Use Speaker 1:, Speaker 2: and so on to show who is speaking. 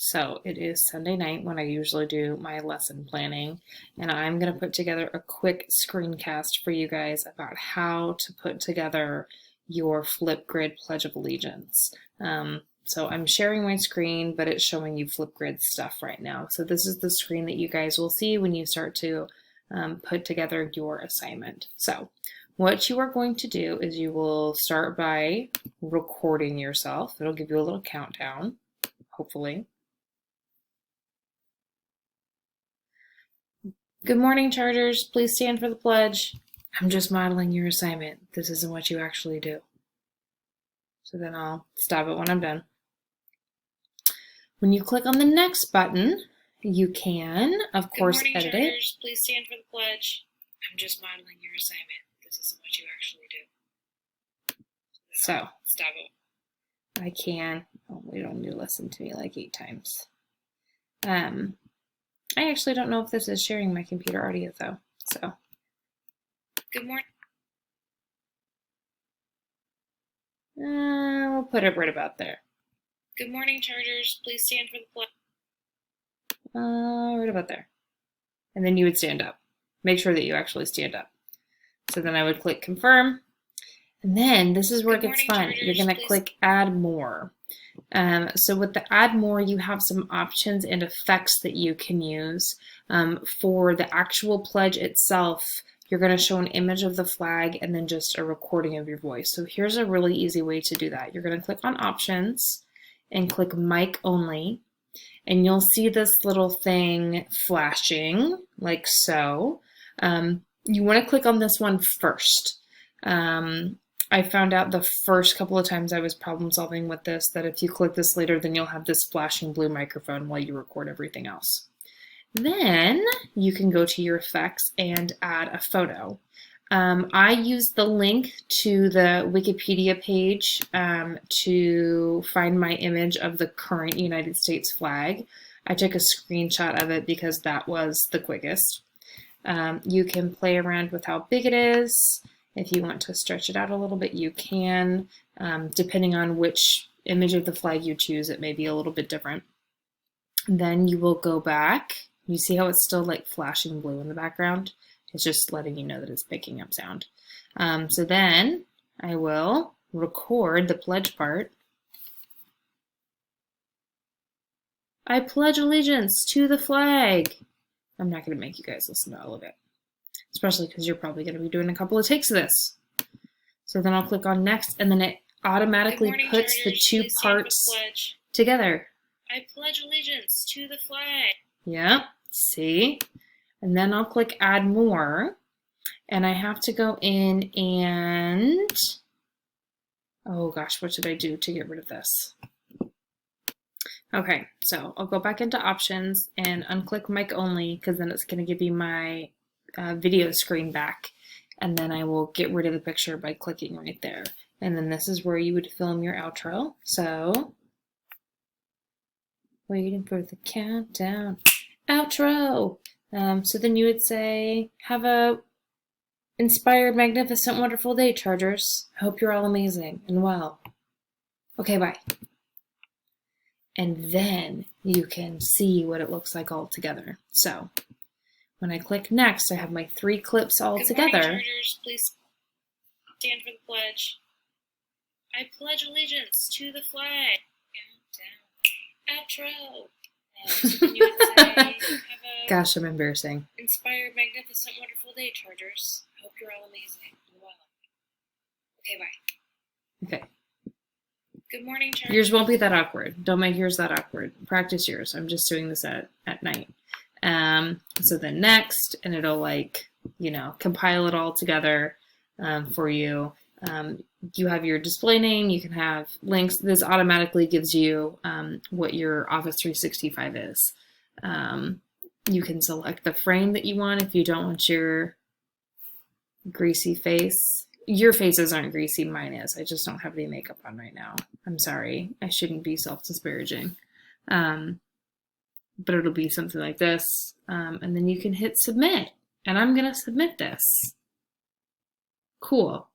Speaker 1: So it is Sunday night when I usually do my lesson planning, and I'm going to put together a quick screencast for you guys about how to put together your FlipGrid Pledge of Allegiance. So I'm sharing my screen, but it's showing you FlipGrid stuff right now. So this is the screen that you guys will see when you start to put together your assignment. So what you are going to do is you will start by recording yourself. It'll give you a little countdown, hopefully. Good morning, Chargers. Please stand for the pledge. I'm just modeling your assignment. This isn't what you actually do. So then I'll stop it when I'm done. When you click on the next button, you can, of course, edit it.
Speaker 2: Please stand for the pledge. I'm just modeling your assignment. This isn't what you actually do.
Speaker 1: So
Speaker 2: Stop it.
Speaker 1: I can. Oh, we don't need to listen to me like 8 times. I actually don't know if this is sharing my computer audio though. So
Speaker 2: Good morning.
Speaker 1: We'll put it right about there.
Speaker 2: Good morning, Chargers. Please stand for the pledge.
Speaker 1: Right about there. And then you would stand up. Make sure that you actually stand up. So then I would click confirm. And then this is where it gets fun. You're going to click add more. So with the add more, you have some options and effects that you can use. For the actual pledge itself, you're going to show an image of the flag and then just a recording of your voice. So here's a really easy way to do that. You're going to click on options and click mic only. And you'll see this little thing flashing like so. You want to click on this one first. I found out the first couple of times I was problem solving with this that if you click this later, then you'll have this flashing blue microphone while you record everything else. Then you can go to your effects and add a photo. I used the link to the Wikipedia page to find my image of the current United States flag. I took a screenshot of it because that was the quickest. You can play around with how big it is. If you want to stretch it out a little bit, you can. Depending on which image of the flag you choose, it may be a little bit different. Then you will go back. You see how it's still like flashing blue in the background? It's just letting you know that it's picking up sound. So then I will record the pledge part. I pledge allegiance to the flag. I'm not going to make you guys listen to all of it, especially because you're probably going to be doing a couple of takes of this. So then I'll click on next, and then it automatically puts the two parts together.
Speaker 2: I pledge allegiance to the flag.
Speaker 1: Yep, see? And then I'll click add more, and I have to go in and, oh gosh, what should I do to get rid of this? Okay, so I'll go back into options and unclick mic only, because then it's going to give you my video screen back, and then I will get rid of the picture by clicking right there. And then this is where you would film your outro. So waiting for the countdown. Outro. So then you would say, have a inspired, magnificent, wonderful day, Chargers. I hope you're all amazing and well. Okay, bye. And then you can see what it looks like all together. So when I click next, I have my 3 clips all together.
Speaker 2: Good morning, Chargers. Please stand for the pledge. I pledge allegiance to the flag. Outro. And you would say, have a
Speaker 1: Gosh, I'm embarrassing.
Speaker 2: inspired, magnificent, wonderful day, Chargers. I hope you're all amazing and well. Okay, bye.
Speaker 1: Okay.
Speaker 2: Good morning, Chargers.
Speaker 1: Yours won't be that awkward. Don't make yours that awkward. Practice yours. I'm just doing this at night. So then next, and it'll like, compile it all together for you. You have your display name, you can have links. This automatically gives you what your Office 365 is. You can select the frame that you want if you don't want your greasy face. Your faces aren't greasy, mine is. I just don't have any makeup on right now. I'm sorry. I shouldn't be self-disparaging. But it'll be something like this. And then you can hit submit. And I'm going to submit this. Cool.